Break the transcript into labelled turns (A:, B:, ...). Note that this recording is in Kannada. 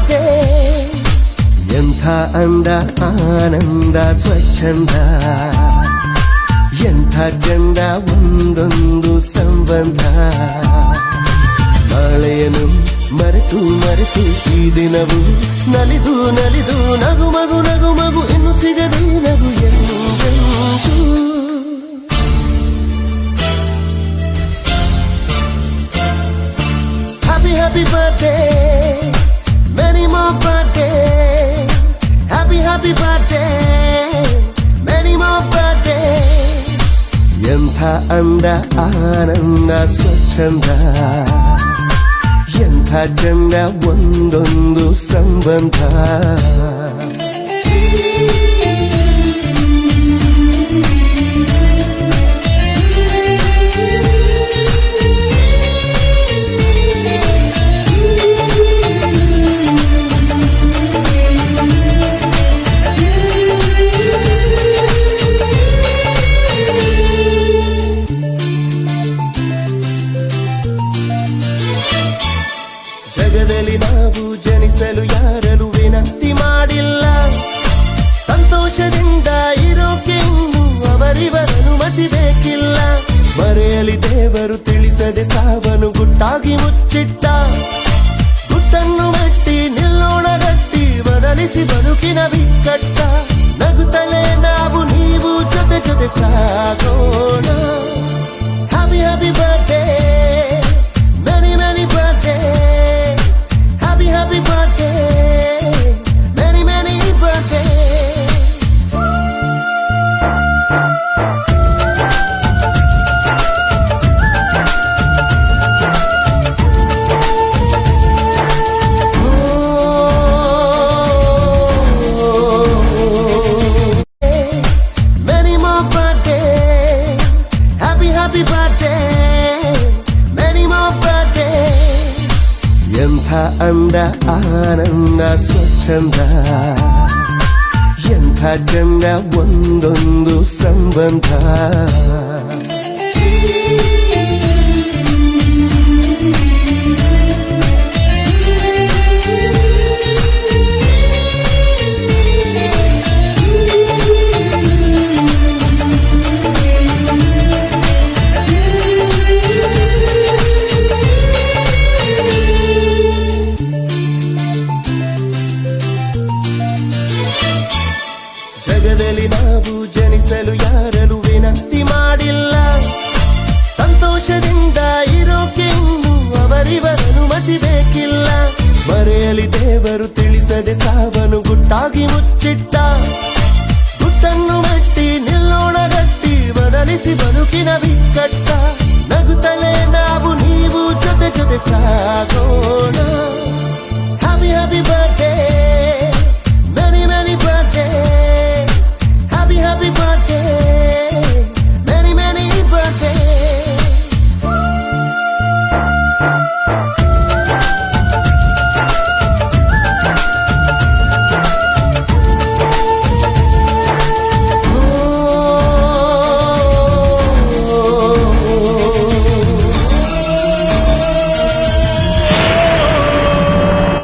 A: ಬರ್ಡೇ ಎಂಥ ಅಂದ ಆನಂದ ಸ್ವಚ್ಛಂದ ಎಂಥ ಚಂದ ಒಂದೊಂದು ಸಂಬಂಧ ನಾಳೆಯನ್ನು ಮರೆತು ಮರೆತು ಈ ದಿನವು ನಲಿದು ನಲಿದು ನಗು ಮಗು ನಗು ಮಗು ಇನ್ನು ಸಿಗದೆ ನಗು ಎಂದೆಂದೂ Happy birthday, many more birthdays. Happy birthday, many more birthdays. ಎಂಥ ಅಂದ ಆನಂದ ಸ್ವಚ್ಛಂದ ಎಂಥ ಚಂದ ಒಂದೊಂದು ಸಂಬಂಧ ಜಗದಲ್ಲಿ ನಾವು ಜನಿಸಲು ಯಾರನ್ನು ವಿನಂತಿ ಮಾಡಿಲ್ಲ ಸಂತೋಷದಿಂದ ಇರೋಕೆ ಇನ್ನು ಅವರಿವರ ಅನುಮತಿ ಬೇಕಿಲ್ಲ ಮರೆಯಲಿ ದೇವರು ತಿಳಿಸದೆ ಸಾವನು ಗುಟ್ಟಾಗಿ ಮುಚ್ಚಿಟ್ಟ ಗುಟ್ಟನ್ನು ಮೆಟ್ಟಿ ನಿಲ್ಲೋಣ ಗಟ್ಟಿ ಬದಲಿಸಿ ಬದುಕಿನ ಬಿಕ್ಕಟ್ಟ ನಗುತ್ತಲೇ ನಾವು ನೀವು ಜೊತೆ ಜೊತೆ ಸಾಗೋಣ happy birthday many many birthday Happy birthday, many, many birthdays. Many more birthdays. Happy birthday, many more birthdays. ಎಂಥ ಅಂದ ಆನಂದ ಸ್ವಚ್ಛಂದ ಎಂಥ ಚಂದ ಒಂದೊಂದು ಸಂಬಂಧ ಜಗದಲ್ಲಿ ನಾವು ಜನಿಸಲು ಯಾರನ್ನು ವಿನಂತಿ ಮಾಡಿಲ್ಲ ಸಂತೋಷದಿಂದ ಇರೋಕೆ ಇನ್ನು ಅವರಿವರ ಅನುಮತಿ ಬೇಕಿಲ್ಲ ಮರೆಯಲಿ ದೇವರು ತಿಳಿಸದೆ ಸಾವನು ಗುಟ್ಟಾಗಿ ಮುಚ್ಚಿಟ್ಟ ಗುಟ್ಟನ್ನು ಮೆಟ್ಟಿ ನಿಲ್ಲೋಣ ಗಟ್ಟಿ ಬದಲಿಸಿ ಬದುಕಿನ ಬಿಕ್ಕಟ್ಟ ನಗುತ್ತಲೇ ನಾವು ನೀವು ಜೊತೆ ಜೊತೆ ಸಾಗೋಣ